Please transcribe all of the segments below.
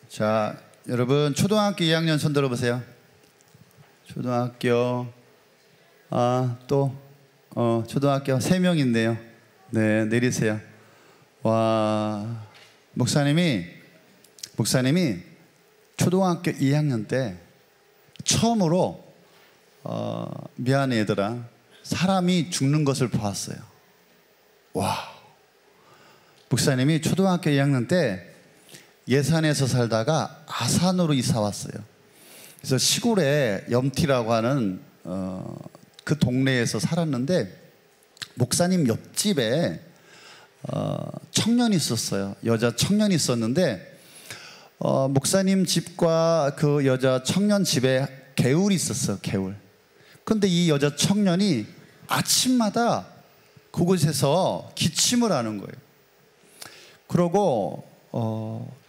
자, 여러분 초등학교 2학년 손 들어보세요. 초등학교 초등학교 3명 있네요. 네, 내리세요. 와, 목사님이 초등학교 2학년 때 처음으로 미안해 얘들아, 사람이 죽는 것을 보았어요. 와, 목사님이 초등학교 2학년 때 예산에서 살다가 아산으로 이사 왔어요. 그래서 시골에 염티라고 하는 그 동네에서 살았는데, 목사님 옆집에 청년이 있었어요. 여자 청년이 있었는데, 목사님 집과 그 여자 청년 집에 개울이 있었어요. 개울. 근데 이 여자 청년이 아침마다 그곳에서 기침을 하는 거예요. 그러고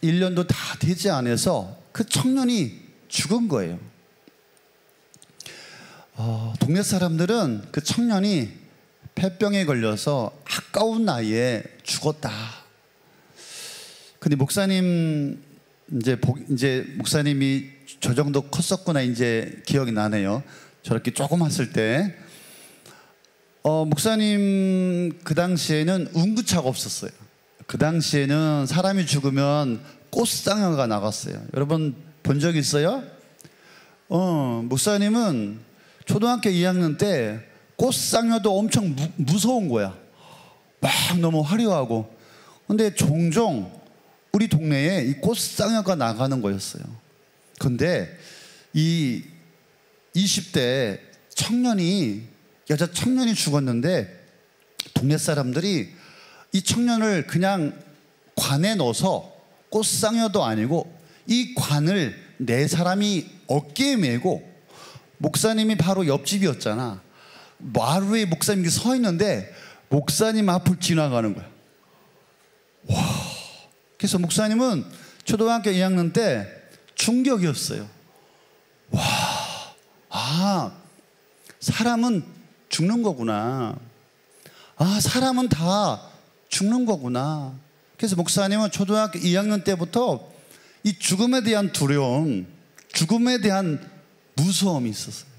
1년도 다 되지 않아서 그 청년이 죽은 거예요. 동네 사람들은 그 청년이 폐병에 걸려서 아까운 나이에 죽었다. 근데 목사님 이제 목사님이 저 정도 컸었구나 이제 기억이 나네요. 저렇게 조금 했을 때 목사님 그 당시에는 운구차가 없었어요. 그 당시에는 사람이 죽으면 꽃상여가 나갔어요. 여러분 본 적 있어요? 목사님은 초등학교 2학년 때 꽃상여도 엄청 무서운 거야. 막 너무 화려하고. 근데 종종 우리 동네에 이 꽃상여가 나가는 거였어요. 근데 이 20대 여자 청년이 죽었는데, 동네 사람들이 이 청년을 그냥 관에 넣어서, 꽃상여도 아니고 이 관을 네 사람이 어깨에 메고, 목사님이 바로 옆집이었잖아. 마루에 목사님이 서 있는데 목사님 앞을 지나가는 거야. 와, 그래서 목사님은 초등학교 2학년 때 충격이었어요. 와, 사람은 죽는 거구나. 사람은 다 죽는 거구나. 그래서 목사님은 초등학교 2학년 때부터 이 죽음에 대한 두려움, 죽음에 대한 무서움이 있었어요.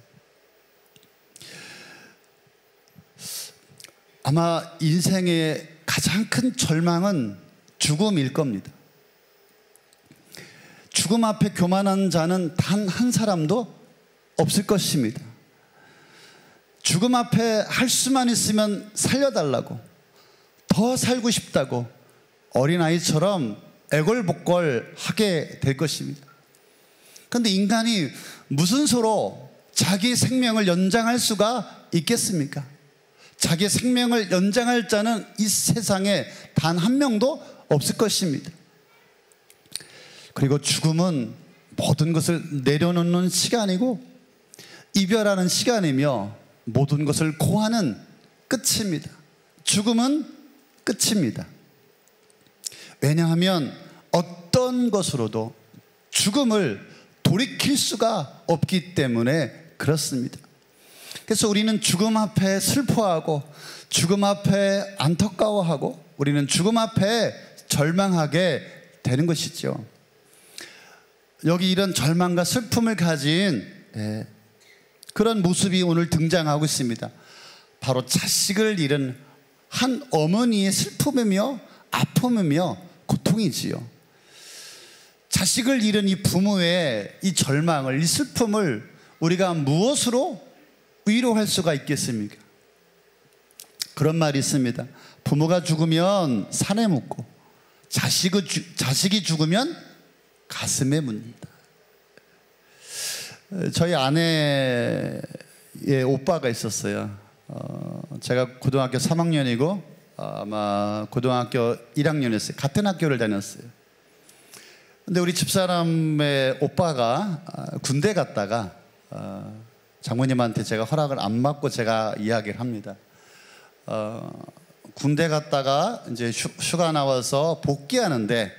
아마 인생의 가장 큰 절망은 죽음일 겁니다. 죽음 앞에 교만한 자는 단 한 사람도 없을 것입니다. 죽음 앞에 할 수만 있으면 살려달라고, 더 살고 싶다고 어린아이처럼 애걸복걸 하게 될 것입니다. 그런데 인간이 무슨 수로 자기 생명을 연장할 수가 있겠습니까? 자기 생명을 연장할 자는 이 세상에 단 한 명도 없을 것입니다. 그리고 죽음은 모든 것을 내려놓는 시간이고, 이별하는 시간이며, 모든 것을 고하는 끝입니다. 죽음은 끝입니다. 왜냐하면 어떤 것으로도 죽음을 돌이킬 수가 없기 때문에 그렇습니다. 그래서 우리는 죽음 앞에 슬퍼하고, 죽음 앞에 안타까워하고, 우리는 죽음 앞에 절망하게 되는 것이죠. 여기 이런 절망과 슬픔을 가진 그런 모습이 오늘 등장하고 있습니다. 바로 자식을 잃은 한 어머니의 슬픔이며 아픔이며 고통이지요. 자식을 잃은 이 부모의 이 절망을, 이 슬픔을 우리가 무엇으로 위로할 수가 있겠습니까? 그런 말이 있습니다. 부모가 죽으면 산에 묻고 자식이 죽으면 가슴에 묻는다. 저희 아내의 오빠가 있었어요. 제가 고등학교 3학년이고 아마 고등학교 1학년이었어요. 같은 학교를 다녔어요. 근데 우리 집사람의 오빠가 군대 갔다가 장모님한테 제가 허락을 안 받고 제가 이야기를 합니다. 군대 갔다가 이제 휴가 나와서 복귀하는데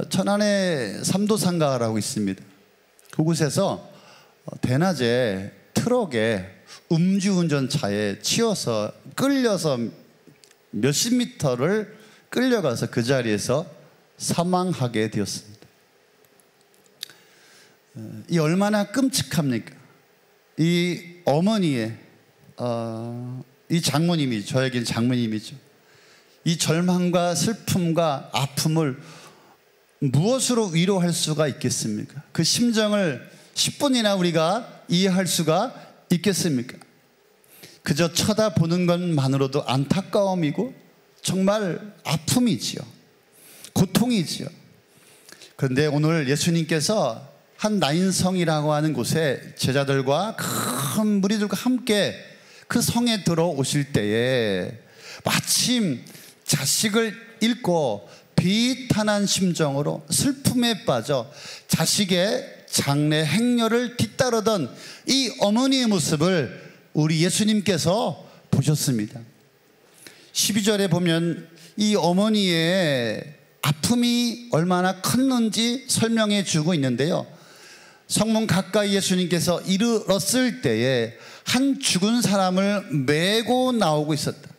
천안에 삼도상가라고 있습니다. 그곳에서 대낮에 트럭에 음주운전 차에 치여서 끌려서 몇십 미터를 끌려가서 그 자리에서 사망하게 되었습니다. 이 얼마나 끔찍합니까? 이 어머니의 이 장모님이, 저에겐 장모님이죠. 이 절망과 슬픔과 아픔을 무엇으로 위로할 수가 있겠습니까? 그 심정을 10분이나 우리가 이해할 수가 있겠습니까? 그저 쳐다보는 것만으로도 안타까움이고 정말 아픔이지요. 고통이지요. 그런데 오늘 예수님께서 한 나인성이라고 하는 곳에 제자들과 큰 무리들과 함께 그 성에 들어오실 때에 마침 자식을 잃고 비탄한 심정으로 슬픔에 빠져 자식의 장례 행렬을 뒤따르던 이 어머니의 모습을 우리 예수님께서 보셨습니다. 12절에 보면 이 어머니의 아픔이 얼마나 컸는지 설명해 주고 있는데요. 성문 가까이 예수님께서 이르렀을 때에 한 죽은 사람을 메고 나오고 있었다.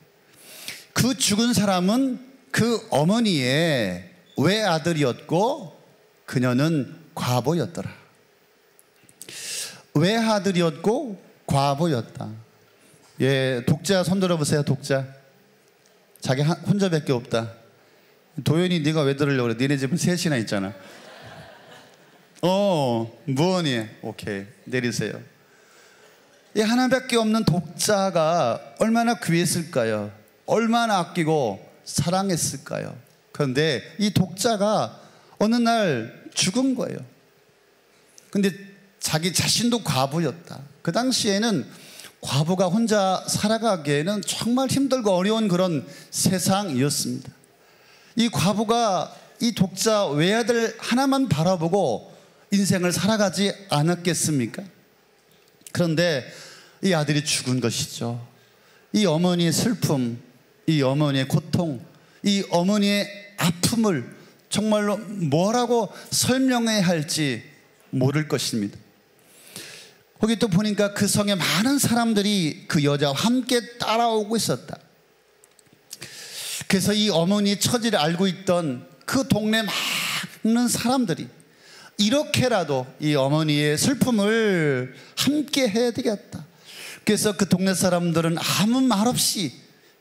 그 죽은 사람은 그 어머니의 외아들이었고 그녀는 과부였더라. 외아들이었고 과부였다. 예, 독자 손 들어보세요. 독자. 자기 혼자밖에 없다. 도현이 네가 왜 들으려고 그래? 니네 집은 셋이나 있잖아. 무언이. 오케이, 내리세요. 이 하나밖에 없는 독자가 얼마나 귀했을까요? 얼마나 아끼고 사랑했을까요? 그런데 이 독자가 어느 날 죽은 거예요. 근데 자기 자신도 과부였다. 그 당시에는 과부가 혼자 살아가기에는 정말 힘들고 어려운 그런 세상이었습니다. 이 과부가 이 독자 외아들 하나만 바라보고 인생을 살아가지 않았겠습니까? 그런데 이 아들이 죽은 것이죠. 이 어머니의 슬픔, 이 어머니의 고통, 이 어머니의 아픔을 정말로 뭐라고 설명해야 할지 모를 것입니다. 거기 또 보니까 그 성에 많은 사람들이 그 여자와 함께 따라오고 있었다. 그래서 이 어머니의 처지를 알고 있던 그 동네 많은 사람들이 이렇게라도 이 어머니의 슬픔을 함께 해야 되겠다. 그래서 그 동네 사람들은 아무 말 없이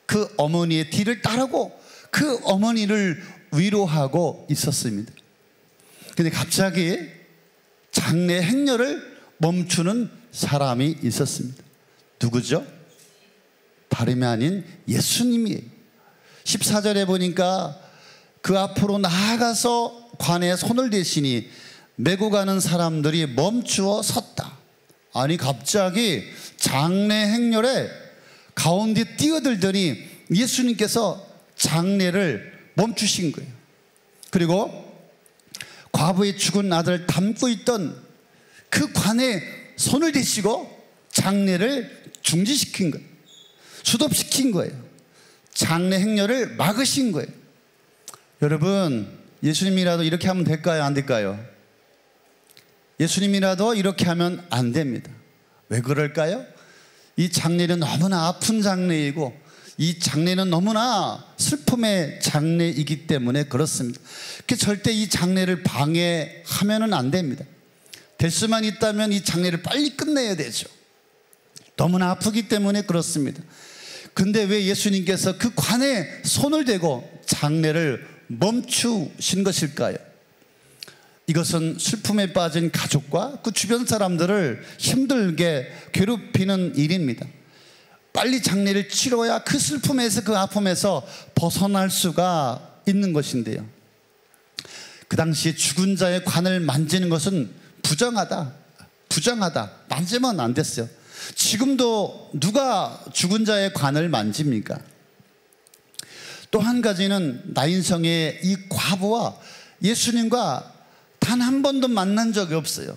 그 어머니의 뒤를 따르고 그 어머니를 위로하고 있었습니다. 근데 갑자기 장례 행렬을 멈추는 사람이 있었습니다. 누구죠? 다름이 아닌 예수님이에요. 14절에 보니까 그 앞으로 나아가서 관에 손을 대시니 메고 가는 사람들이 멈추어 섰다. 아니 갑자기 장례 행렬에 가운데 뛰어들더니 예수님께서 장례를 멈추신 거예요. 그리고 과부의 죽은 아들을 담고 있던 그 관에 손을 대시고 장례를 중지시킨 거예요. 수톱시킨 거예요. 장례 행렬을 막으신 거예요. 여러분, 예수님이라도 이렇게 하면 될까요? 안 될까요? 예수님이라도 이렇게 하면 안 됩니다. 왜 그럴까요? 이 장례는 너무나 아픈 장례이고 이 장례는 너무나 슬픔의 장례이기 때문에 그렇습니다. 절대 이 장례를 방해하면 안 됩니다. 될 수만 있다면 이 장례를 빨리 끝내야 되죠. 너무나 아프기 때문에 그렇습니다. 근데 왜 예수님께서 그 관에 손을 대고 장례를 멈추신 것일까요? 이것은 슬픔에 빠진 가족과 그 주변 사람들을 힘들게 괴롭히는 일입니다. 빨리 장례를 치러야 그 슬픔에서 그 아픔에서 벗어날 수가 있는 것인데요. 그 당시에 죽은 자의 관을 만지는 것은 부정하다. 만지면 안 됐어요. 지금도 누가 죽은 자의 관을 만집니까? 또 한 가지는 나인성의 이 과부와 예수님과 단 한 번도 만난 적이 없어요.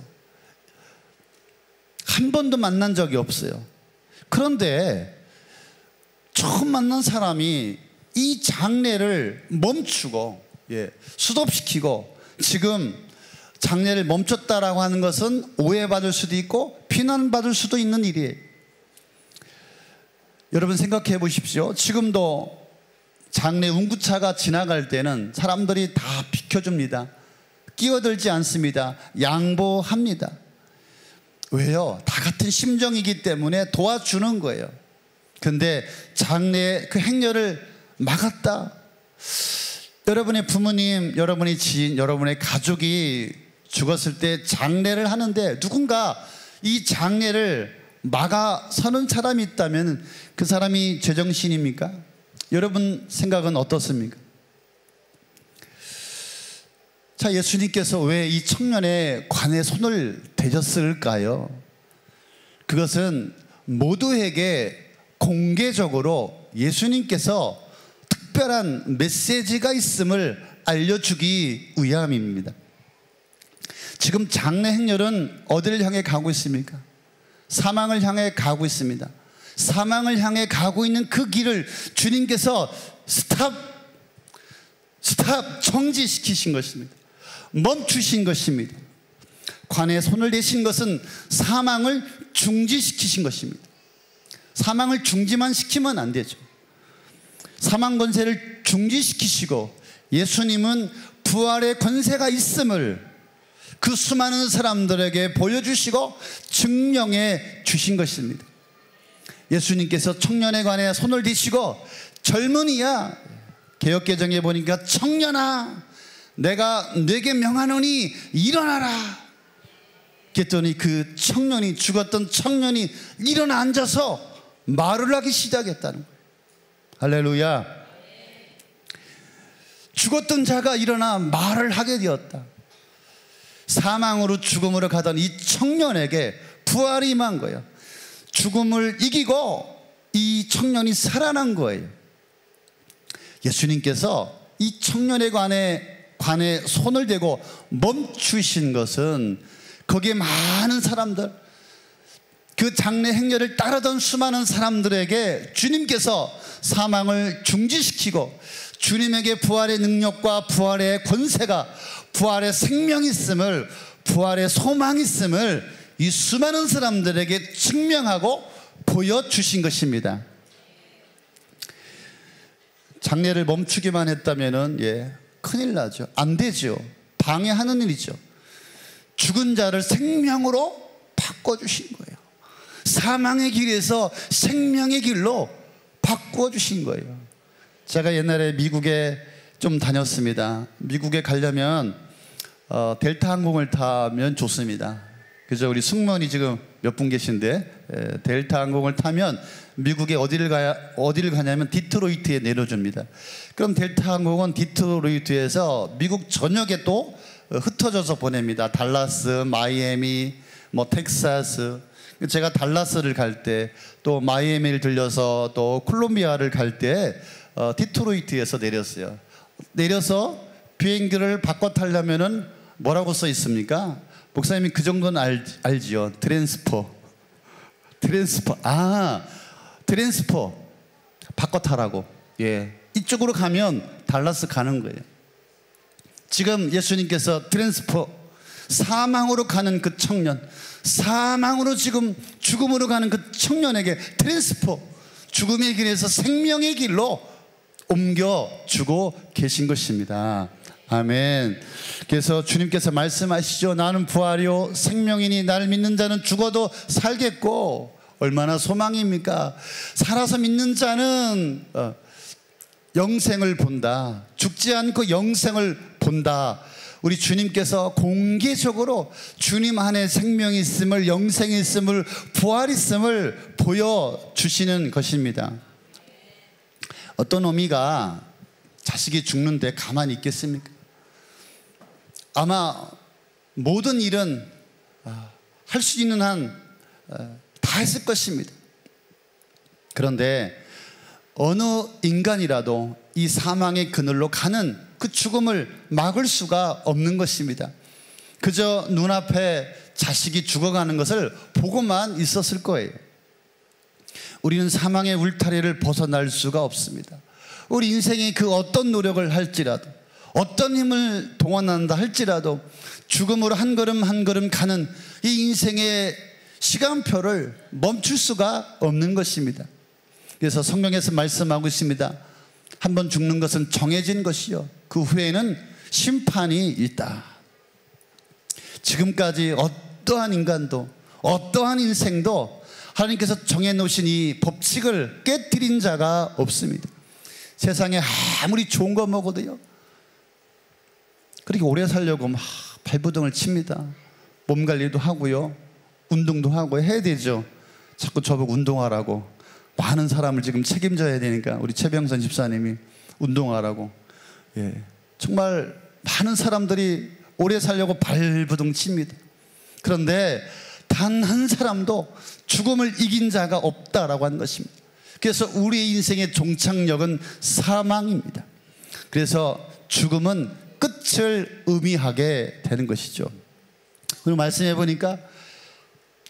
한 번도 만난 적이 없어요. 그런데 처음 만난 사람이 이 장례를 멈추고 수톱시키고 지금 장례를 멈췄다라고 하는 것은 오해받을 수도 있고 비난받을 수도 있는 일이에요. 여러분 생각해 보십시오. 지금도 장례 운구차가 지나갈 때는 사람들이 다 비켜줍니다. 끼어들지 않습니다. 양보합니다. 왜요? 다 같은 심정이기 때문에 도와주는 거예요. 근데 장례 그 행렬을 막았다. 여러분의 부모님, 여러분의 지인, 여러분의 가족이 죽었을 때 장례를 하는데 누군가 이 장례를 막아서는 사람이 있다면 그 사람이 제정신입니까? 여러분 생각은 어떻습니까? 자, 예수님께서 왜 이 청년의 관에 손을 대셨을까요? 그것은 모두에게 공개적으로 예수님께서 특별한 메시지가 있음을 알려주기 위함입니다. 지금 장례 행렬은 어디를 향해 가고 있습니까? 사망을 향해 가고 있습니다. 사망을 향해 가고 있는 그 길을 주님께서 스탑 정지시키신 것입니다. 멈추신 것입니다. 관에 손을 대신 것은 사망을 중지시키신 것입니다. 사망을 중지만 시키면 안 되죠. 사망 권세를 중지시키시고 예수님은 부활의 권세가 있음을 그 수많은 사람들에게 보여주시고 증명해 주신 것입니다. 예수님께서 청년에 관해 손을 대시고 젊은이야, 개역개정에 보니까 청년아 내가 네게 명하노니 일어나라 그랬더니 그 청년이, 죽었던 청년이 일어나 앉아서 말을 하기 시작했다는 거예요. 할렐루야. 죽었던 자가 일어나 말을 하게 되었다. 사망으로 죽음으로 가던 이 청년에게 부활이 임한 거예요. 죽음을 이기고 이 청년이 살아난 거예요. 예수님께서 이 청년의 관에 손을 대고 멈추신 것은 거기에 많은 사람들, 그 장례 행렬을 따르던 수많은 사람들에게 주님께서 사망을 중지시키고 주님에게 부활의 능력과 부활의 권세가, 부활의 생명이 있음을, 부활의 소망이 있음을 이 수많은 사람들에게 증명하고 보여주신 것입니다. 장례를 멈추기만 했다면은 큰일 나죠. 안 되죠. 방해하는 일이죠. 죽은 자를 생명으로 바꿔주신 거예요. 사망의 길에서 생명의 길로 바꿔주신 거예요. 제가 옛날에 미국에 좀 다녔습니다. 미국에 가려면 델타 항공을 타면 좋습니다. 그죠? 우리 승무원이 지금 몇 분 계신데 델타 항공을 타면 미국에 어디를 가냐면 디트로이트에 내려줍니다. 그럼 델타 항공은 디트로이트에서 미국 전역에 또 흩어져서 보냅니다. 달라스, 마이애미, 텍사스. 제가 달라스를 갈 때, 또 마이애미를 들려서 또 콜롬비아를 갈 때 디트로이트에서 내렸어요. 내려서 비행기를 바꿔 타려면은 뭐라고 써 있습니까? 목사님이 그 정도는 알지요. 트랜스퍼 바꿔 타라고. 이쪽으로 가면 달라스 가는 거예요. 지금 예수님께서 트랜스퍼, 사망으로 가는 그 청년, 사망으로 지금 죽음으로 가는 그 청년에게 트랜스퍼, 죽음의 길에서 생명의 길로 옮겨주고 계신 것입니다. 아멘. 그래서 주님께서 말씀하시죠. 나는 부활이요 생명이니 나를 믿는 자는 죽어도 살겠고. 얼마나 소망입니까? 살아서 믿는 자는 영생을 본다. 죽지 않고 영생을 본다. 우리 주님께서 공개적으로 주님 안에 생명이 있음을, 영생이 있음을, 부활이 있음을 보여주시는 것입니다. 어떤 어미가 자식이 죽는데 가만히 있겠습니까? 아마 모든 일은 할 수 있는 한 다 했을 것입니다. 그런데 어느 인간이라도 이 사망의 그늘로 가는 그 죽음을 막을 수가 없는 것입니다. 그저 눈앞에 자식이 죽어가는 것을 보고만 있었을 거예요. 우리는 사망의 울타리를 벗어날 수가 없습니다. 우리 인생이 그 어떤 노력을 할지라도, 어떤 힘을 동원한다 할지라도 죽음으로 한 걸음 한 걸음 가는 이 인생의 시간표를 멈출 수가 없는 것입니다. 그래서 성경에서 말씀하고 있습니다. 한번 죽는 것은 정해진 것이요 그 후에는 심판이 있다. 지금까지 어떠한 인간도 어떠한 인생도 하나님께서 정해놓으신 이 법칙을 깨뜨린 자가 없습니다. 세상에 아무리 좋은 거 먹어도요 그렇게 오래 살려고 막 발버둥을 칩니다. 몸 관리도 하고요 운동도 하고 해야 되죠. 자꾸 저보고 운동하라고, 많은 사람을 지금 책임져야 되니까 우리 최병선 집사님이 운동하라고. 예, 정말 많은 사람들이 오래 살려고 발버둥 칩니다. 그런데 단 한 사람도 죽음을 이긴 자가 없다라고 하는 것입니다. 그래서 우리의 인생의 종착역은 사망입니다. 그래서 죽음은 끝을 의미하게 되는 것이죠. 오늘 말씀해 보니까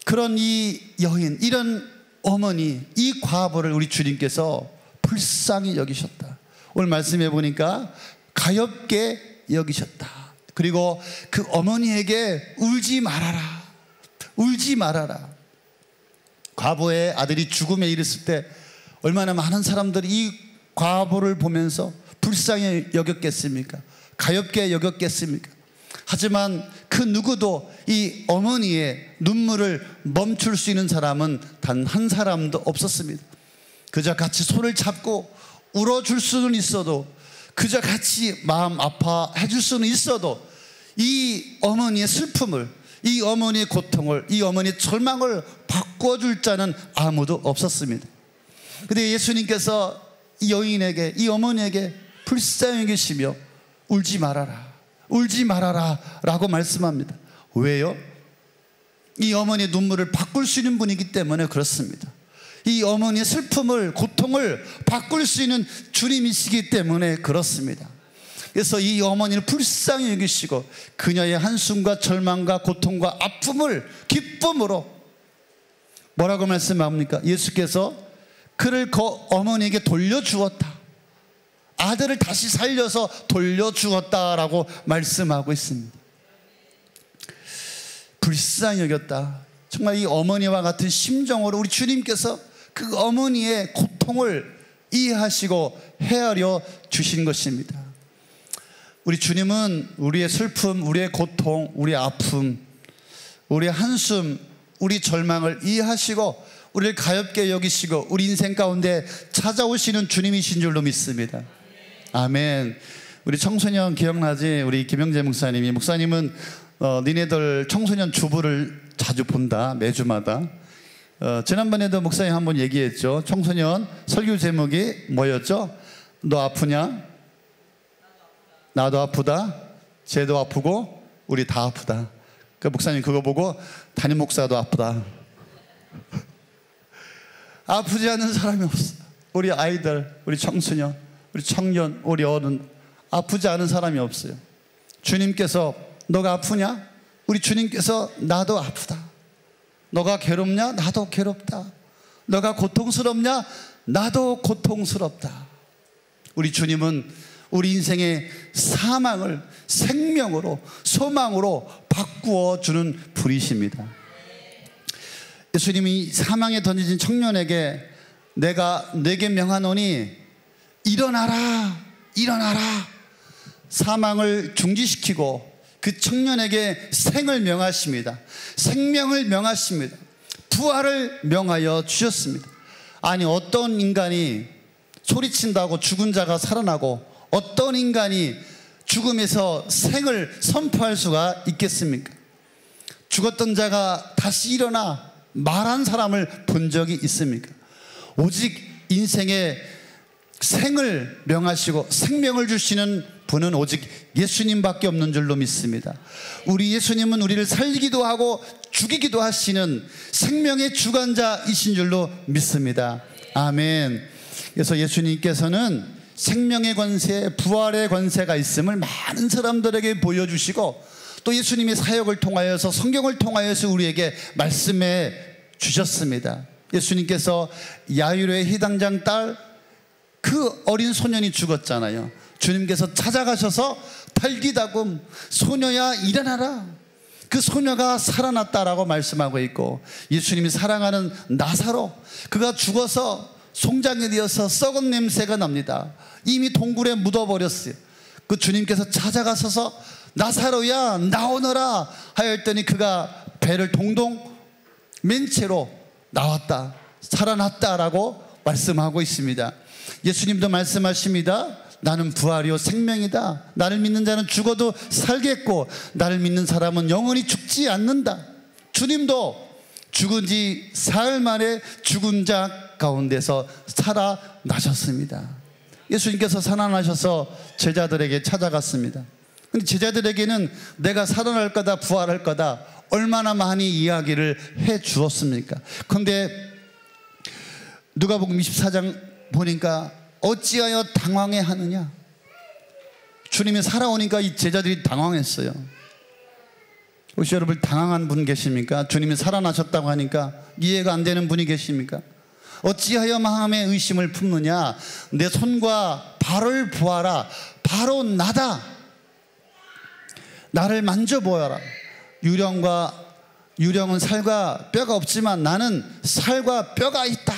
그런 이 여인, 이런 어머니, 이 과부를 우리 주님께서 불쌍히 여기셨다. 오늘 말씀해 보니까 가엾게 여기셨다. 그리고 그 어머니에게 울지 말아라, 울지 말아라. 과부의 아들이 죽음에 이르렀을 때 얼마나 많은 사람들이 이 과부를 보면서 불쌍히 여겼겠습니까? 가엾게 여겼겠습니까? 하지만 그 누구도 이 어머니의 눈물을 멈출 수 있는 사람은 단 한 사람도 없었습니다. 그저 같이 손을 잡고 울어줄 수는 있어도, 그저 같이 마음 아파해 줄 수는 있어도 이 어머니의 슬픔을, 이 어머니의 고통을, 이 어머니의 절망을 바꿔줄 자는 아무도 없었습니다. 그런데 예수님께서 이 여인에게, 이 어머니에게 불쌍히 계시며 울지 말아라, 울지 말아라 라고 말씀합니다. 왜요? 이 어머니의 눈물을 바꿀 수 있는 분이기 때문에 그렇습니다. 이 어머니의 슬픔을, 고통을 바꿀 수 있는 주님이시기 때문에 그렇습니다. 그래서 이 어머니를 불쌍히 여기시고 그녀의 한숨과 절망과 고통과 아픔을 기쁨으로, 뭐라고 말씀합니까? 예수께서 그를 그 어머니에게 돌려주었다, 아들을 다시 살려서 돌려주었다라고 말씀하고 있습니다. 불쌍히 여겼다. 정말 이 어머니와 같은 심정으로 우리 주님께서 그 어머니의 고통을 이해하시고 헤아려 주신 것입니다. 우리 주님은 우리의 슬픔, 우리의 고통, 우리의 아픔, 우리의 한숨, 우리 절망을 이해하시고 우리를 가엾게 여기시고 우리 인생 가운데 찾아오시는 주님이신 줄로 믿습니다. 아멘. 우리 청소년 기억나지? 우리 김영재 목사님이, 목사님은 니네들 청소년 주부를 자주 본다, 매주마다. 지난번에도 목사님 한번 얘기했죠. 청소년 설교 제목이 뭐였죠? 너 아프냐? 나도 아프다. 쟤도 아프고 우리 다 아프다. 그 목사님 그거 보고 담임 목사도 아프다. 아프지 않은 사람이 없어. 우리 아이들, 우리 청소년, 우리 청년, 우리 어른, 아프지 않은 사람이 없어요. 주님께서 너가 아프냐? 우리 주님께서 나도 아프다. 너가 괴롭냐? 나도 괴롭다. 너가 고통스럽냐? 나도 고통스럽다. 우리 주님은 우리 인생의 사망을 생명으로, 소망으로 바꾸어 주는 분이십니다. 예수님이 사망에 던져진 청년에게 내가 네게 명하노니 일어나라, 일어나라. 사망을 중지시키고 그 청년에게 생을 명하십니다. 생명을 명하십니다. 부활을 명하여 주셨습니다. 아니, 어떤 인간이 소리친다고 죽은 자가 살아나고 어떤 인간이 죽음에서 생을 선포할 수가 있겠습니까? 죽었던 자가 다시 일어나 말한 사람을 본 적이 있습니까? 오직 인생에 생을 명하시고 생명을 주시는 분은 오직 예수님밖에 없는 줄로 믿습니다. 우리 예수님은 우리를 살리기도 하고 죽이기도 하시는 생명의 주관자이신 줄로 믿습니다. 아멘. 그래서 예수님께서는 생명의 권세, 부활의 권세가 있음을 많은 사람들에게 보여주시고 또 예수님의 사역을 통하여서, 성경을 통하여서 우리에게 말씀해 주셨습니다. 예수님께서 야이로의 희당장 딸, 그 어린 소년이 죽었잖아요. 주님께서 찾아가셔서 탈기다금 소녀야 일어나라, 그 소녀가 살아났다라고 말씀하고 있고, 예수님이 사랑하는 나사로, 그가 죽어서 송장이 되어서 썩은 냄새가 납니다. 이미 동굴에 묻어버렸어요. 그 주님께서 찾아가셔서 나사로야 나오너라 하였더니 그가 배를 동동 맨 채로 나왔다, 살아났다라고 말씀하고 있습니다. 예수님도 말씀하십니다. 나는 부활이요 생명이다. 나를 믿는 자는 죽어도 살겠고 나를 믿는 사람은 영원히 죽지 않는다. 주님도 죽은 지 사흘 만에 죽은 자 가운데서 살아나셨습니다. 예수님께서 살아나셔서 제자들에게 찾아갔습니다. 근데 제자들에게는 내가 살아날 거다, 부활할 거다 얼마나 많이 이야기를 해 주었습니까? 그런데 누가복음 24장 보니까 어찌하여 당황해 하느냐? 주님이 살아오니까 이 제자들이 당황했어요. 혹시 여러분 당황한 분 계십니까? 주님이 살아나셨다고 하니까 이해가 안 되는 분이 계십니까? 어찌하여 마음에 의심을 품느냐? 내 손과 발을 보아라. 바로 나다. 나를 만져보아라. 유령은 살과 뼈가 없지만 나는 살과 뼈가 있다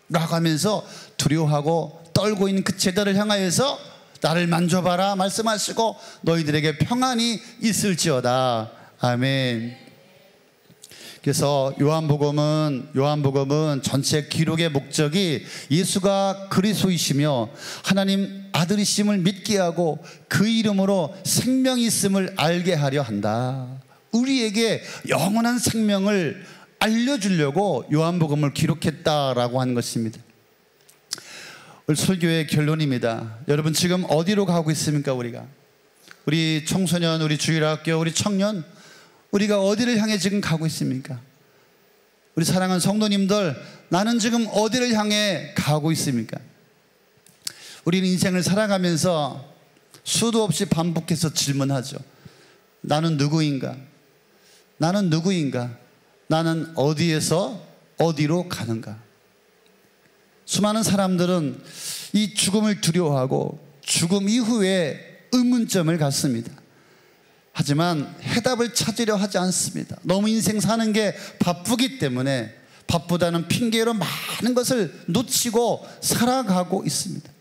라고 하면서 두려워하고 떨고 있는 그 제자를 향하여서 나를 만져봐라 말씀하시고 너희들에게 평안이 있을지어다. 아멘. 그래서 요한복음은 전체 기록의 목적이 예수가 그리스도이시며 하나님 아들이심을 믿게 하고 그 이름으로 생명이 있음을 알게 하려 한다. 우리에게 영원한 생명을 알려주려고 요한복음을 기록했다라고 하는 것입니다. 오늘 설교의 결론입니다. 여러분 지금 어디로 가고 있습니까? 우리 청소년, 우리 주일학교, 우리 청년, 우리가 어디를 향해 지금 가고 있습니까? 우리 사랑하는 성도님들, 나는 지금 어디를 향해 가고 있습니까? 우리는 인생을 살아가면서 수도 없이 반복해서 질문하죠. 나는 누구인가? 나는 누구인가? 나는 어디에서 어디로 가는가? 수많은 사람들은 이 죽음을 두려워하고 죽음 이후에 의문점을 갖습니다. 하지만 해답을 찾으려 하지 않습니다. 너무 인생 사는 게 바쁘기 때문에 바쁘다는 핑계로 많은 것을 놓치고 살아가고 있습니다.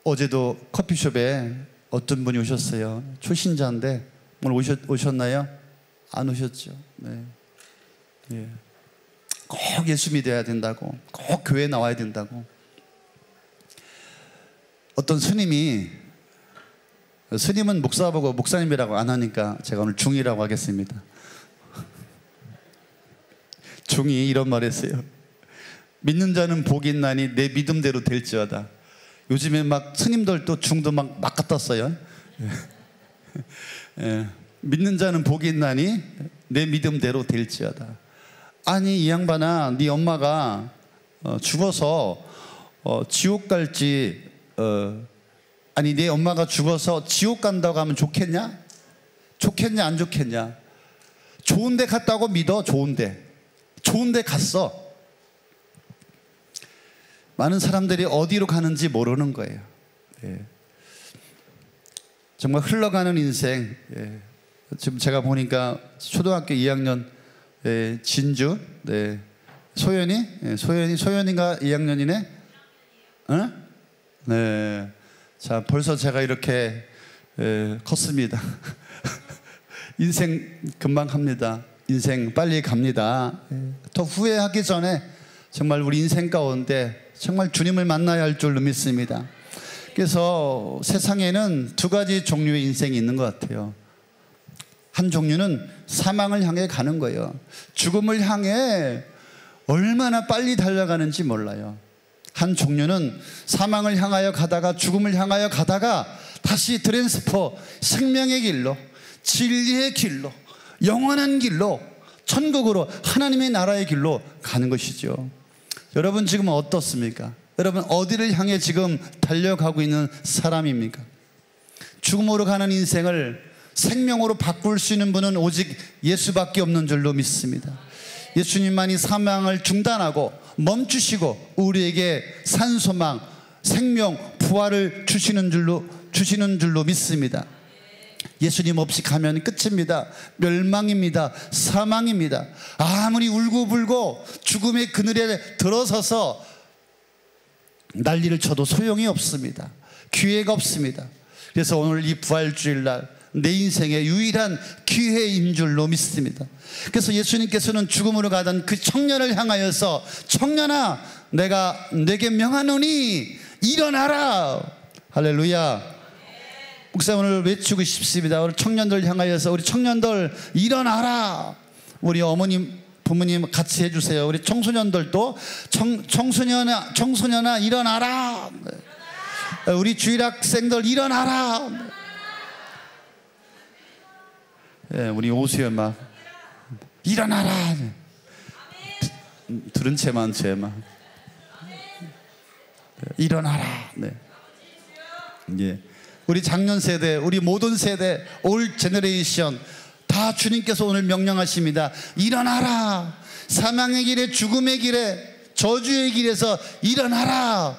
어제도 커피숍에 어떤 분이 오셨어요. 초신자인데 오늘 오셨나요? 안 오셨죠. 네. 예. 꼭 예수 믿어야 된다고, 꼭 교회 나와야 된다고. 어떤 스님은 목사보고 목사님이라고 안 하니까 제가 오늘 중이라고 하겠습니다. 중이 이런 말 했어요. 믿는 자는 복이 있나니 내 믿음대로 될지어다. 요즘에 막 스님들도 중도 막 갖다 써요. 예. 믿는 자는 복이 있나니 내 믿음대로 될지어다. 아니 이 양반아, 네 엄마가 죽어서 지옥 갈지 아니 내 엄마가 죽어서 지옥 간다고 하면 좋겠냐? 좋겠냐 안 좋겠냐? 좋은 데 갔다고 믿어. 좋은 데 갔어. 많은 사람들이 어디로 가는지 모르는 거예요. 예. 정말 흘러가는 인생. 예. 지금 제가 보니까 초등학교 2학년 진주, 네. 소연이가 2학년이네? 어? 네. 자, 벌써 제가 이렇게 컸습니다. 인생 금방 갑니다. 인생 빨리 갑니다. 더 후회하기 전에 정말 우리 인생 가운데 정말 주님을 만나야 할 줄로 믿습니다. 그래서 세상에는 두 가지 종류의 인생이 있는 것 같아요. 한 종류는 사망을 향해 가는 거예요. 죽음을 향해 얼마나 빨리 달려가는지 몰라요. 한 종류는 사망을 향하여 가다가 죽음을 향하여 가다가 다시 트랜스퍼, 생명의 길로, 진리의 길로, 영원한 길로, 천국으로, 하나님의 나라의 길로 가는 것이죠. 여러분 지금 어떻습니까? 여러분 어디를 향해 지금 달려가고 있는 사람입니까? 죽음으로 가는 인생을 생명으로 바꿀 수 있는 분은 오직 예수밖에 없는 줄로 믿습니다. 예수님만이 사망을 중단하고 멈추시고 우리에게 산소망, 생명, 부활을 주시는 줄로 믿습니다. 예수님 없이 가면 끝입니다. 멸망입니다. 사망입니다. 아무리 울고불고 죽음의 그늘에 들어서서 난리를 쳐도 소용이 없습니다. 기회가 없습니다. 그래서 오늘 이 부활주일날 내 인생의 유일한 기회인 줄로 믿습니다. 그래서 예수님께서는 죽음으로 가던 그 청년을 향하여서 청년아 내가 내게 명하노니 일어나라. 할렐루야. 목사 오늘 외치고 싶습니다. 우리 청년들 향하여서 우리 청년들 일어나라. 우리 어머님 부모님 같이 해주세요. 우리 청소년들도 청소년아 일어나라. 우리 주일학생들 일어나라. 예, 우리 오수연 막 일어나라. 들은 채만 죄만 일어나라. 네. 예. 우리 작년 세대, 우리 모든 세대, 올 제너레이션 다 주님께서 오늘 명령하십니다. 일어나라. 사망의 길에, 죽음의 길에, 저주의 길에서 일어나라.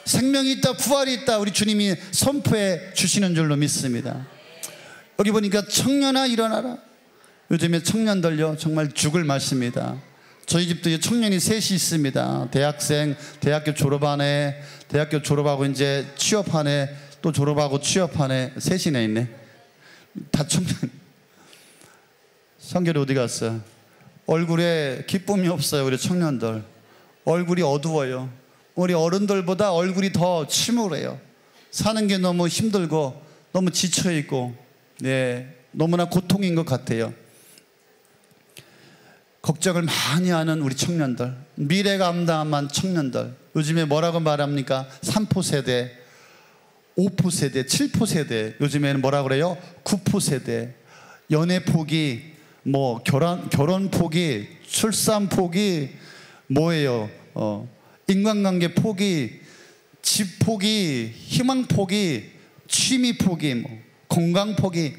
생명이 있다, 부활이 있다. 우리 주님이 선포해 주시는 줄로 믿습니다. 여기 보니까 청년아 일어나라. 요즘에 청년들요 정말 죽을 맛입니다. 저희 집도 청년이 셋이 있습니다. 대학생, 대학교 졸업하네, 대학교 졸업하고 이제 취업하네, 또 졸업하고 취업하네. 셋이나 있네. 다 청년. 성결이 어디 갔어요? 얼굴에 기쁨이 없어요. 우리 청년들 얼굴이 어두워요. 우리 어른들보다 얼굴이 더 침울해요. 사는 게 너무 힘들고 너무 지쳐있고, 네, 너무나 고통인 것 같아요. 걱정을 많이 하는 우리 청년들, 미래감당한 청년들. 요즘에 뭐라고 말합니까? 3포 세대, 5포 세대, 7포 세대. 요즘에는 뭐라 그래요? 9포 세대. 연애 포기, 뭐 결혼 포기, 출산 포기, 뭐예요? 인간관계 포기, 집 포기, 희망 포기, 취미 포기, 뭐 건강 포기,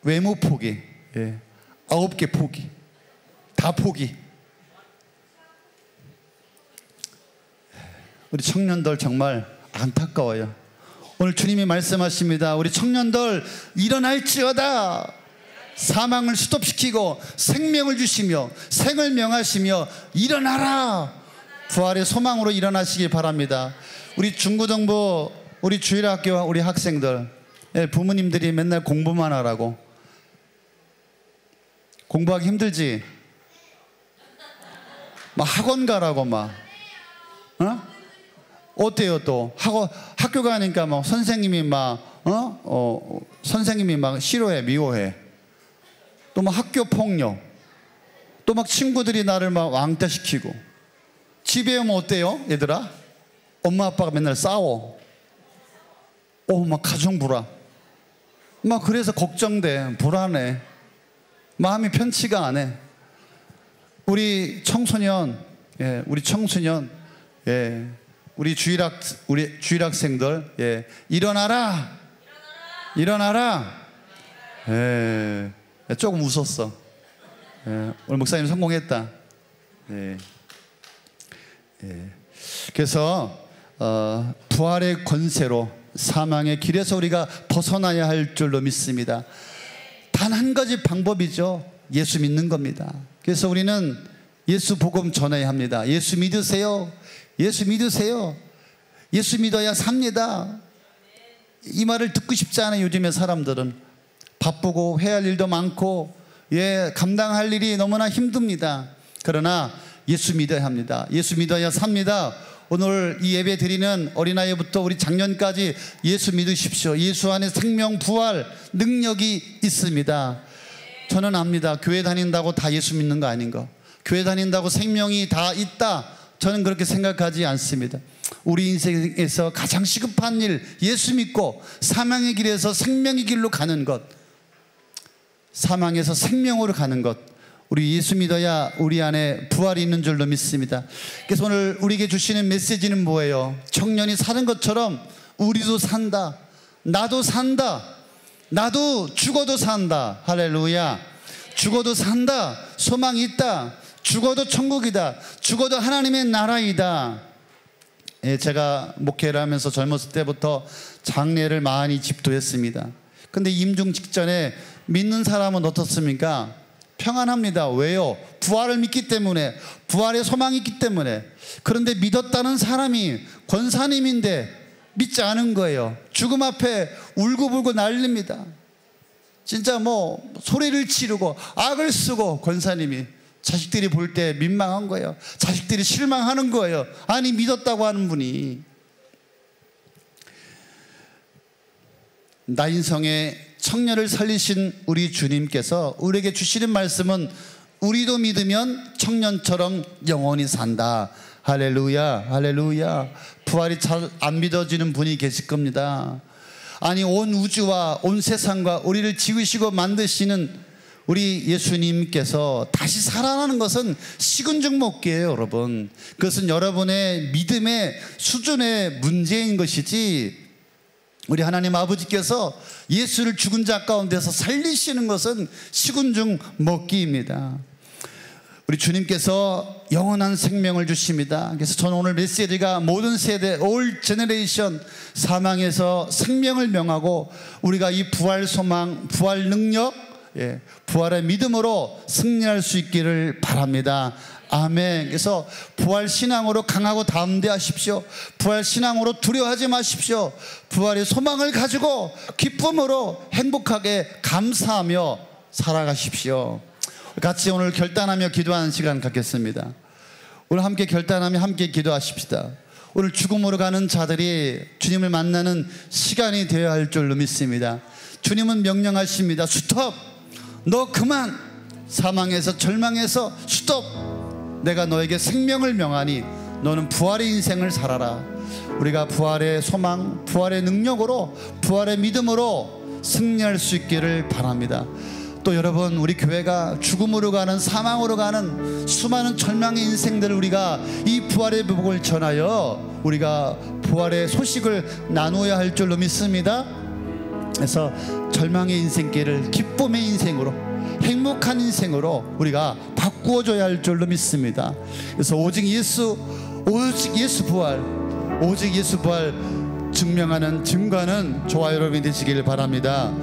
외모 포기, 예. 9개 포기, 다 포기. 우리 청년들 정말 안타까워요. 오늘 주님이 말씀하십니다. 우리 청년들 일어날지어다. 사망을 스톱시키고 생명을 주시며 생을 명하시며 일어나라. 부활의 소망으로 일어나시기 바랍니다. 우리 중고등부, 우리 주일학교 우리 학생들, 부모님들이 맨날 공부만 하라고. 공부하기 힘들지? 막 학원 가라고 막. 어때요 또? 학교 가니까 막 선생님이 막 선생님이 막 싫어해, 미워해. 또 막 학교 폭력, 또 막 친구들이 나를 막 왕따시키고. 집에 오면 어때요 얘들아? 엄마 아빠가 맨날 싸워. 막 가정 불화. 막 그래서 걱정돼, 불안해, 마음이 편치가 않아. 우리 청소년, 예, 우리 청소년, 예, 우리 주일학생들, 예, 일어나라, 일어나라. 예, 조금 웃었어. 예, 오늘 목사님 성공했다. 예, 예. 그래서 부활의 권세로 사망의 길에서 우리가 벗어나야 할 줄로 믿습니다. 단 한 가지 방법이죠. 예수 믿는 겁니다. 그래서 우리는 예수 복음 전해야 합니다. 예수 믿으세요. 예수 믿으세요. 예수 믿어야 삽니다. 이 말을 듣고 싶지 않아요. 요즘에 사람들은 바쁘고 해야 할 일도 많고, 예, 감당할 일이 너무나 힘듭니다. 그러나 예수 믿어야 합니다. 예수 믿어야 삽니다. 오늘 이 예배 드리는 어린아이부터 우리 작년까지 예수 믿으십시오. 예수 안에 생명, 부활, 능력이 있습니다. 저는 압니다. 교회 다닌다고 다 예수 믿는 거 아닌 거. 교회 다닌다고 생명이 다 있다, 저는 그렇게 생각하지 않습니다. 우리 인생에서 가장 시급한 일, 예수 믿고 사망의 길에서 생명의 길로 가는 것, 사망에서 생명으로 가는 것, 우리 예수 믿어야 우리 안에 부활이 있는 줄로 믿습니다. 그래서 오늘 우리에게 주시는 메시지는 뭐예요? 청년이 사는 것처럼 우리도 산다. 나도 산다. 나도 죽어도 산다. 할렐루야. 죽어도 산다. 소망이 있다. 죽어도 천국이다. 죽어도 하나님의 나라이다. 예, 제가 목회를 하면서 젊었을 때부터 장례를 많이 집도했습니다. 근데 임종 직전에 믿는 사람은 어떻습니까? 평안합니다. 왜요? 부활을 믿기 때문에, 부활의 소망이 있기 때문에. 그런데 믿었다는 사람이 권사님인데 믿지 않은 거예요. 죽음 앞에 울고불고 난립니다. 진짜 뭐 소리를 지르고 악을 쓰고, 권사님이 자식들이 볼 때 민망한 거예요. 자식들이 실망하는 거예요. 아니, 믿었다고 하는 분이. 나인성의 청년을 살리신 우리 주님께서 우리에게 주시는 말씀은, 우리도 믿으면 청년처럼 영원히 산다. 할렐루야, 할렐루야. 부활이 잘 안 믿어지는 분이 계실 겁니다. 아니, 온 우주와 온 세상과 우리를 지으시고 만드시는 우리 예수님께서 다시 살아나는 것은 식은죽 먹기예요, 여러분. 그것은 여러분의 믿음의 수준의 문제인 것이지, 우리 하나님 아버지께서 예수를 죽은 자 가운데서 살리시는 것은 식은죽 먹기입니다. 우리 주님께서 영원한 생명을 주십니다. 그래서 저는 오늘 메시지가 모든 세대, 올 제너레이션, 사망에서 생명을 명하고 우리가 이 부활 소망, 부활 능력, 부활의 믿음으로 승리할 수 있기를 바랍니다. 아멘. 그래서 부활 신앙으로 강하고 담대하십시오. 부활 신앙으로 두려워하지 마십시오. 부활의 소망을 가지고 기쁨으로 행복하게 감사하며 살아가십시오. 같이 오늘 결단하며 기도하는 시간 갖겠습니다. 오늘 함께 결단하며 함께 기도하십시다. 오늘 죽음으로 가는 자들이 주님을 만나는 시간이 되어야 할 줄로 믿습니다. 주님은 명령하십니다. 스톱! 너 그만! 사망에서 절망에서 스톱! 내가 너에게 생명을 명하니 너는 부활의 인생을 살아라. 우리가 부활의 소망, 부활의 능력으로, 부활의 믿음으로 승리할 수 있기를 바랍니다. 또 여러분, 우리 교회가 죽음으로 가는, 사망으로 가는 수많은 절망의 인생들을 우리가 이 부활의 복을 전하여 우리가 부활의 소식을 나누어야 할 줄로 믿습니다. 그래서 절망의 인생길을 기쁨의 인생으로, 행복한 인생으로 우리가 바꾸어줘야 할 줄로 믿습니다. 그래서 오직 예수 부활, 오직 예수 부활 증명하는 증거는 저와 여러분이 되시길 바랍니다.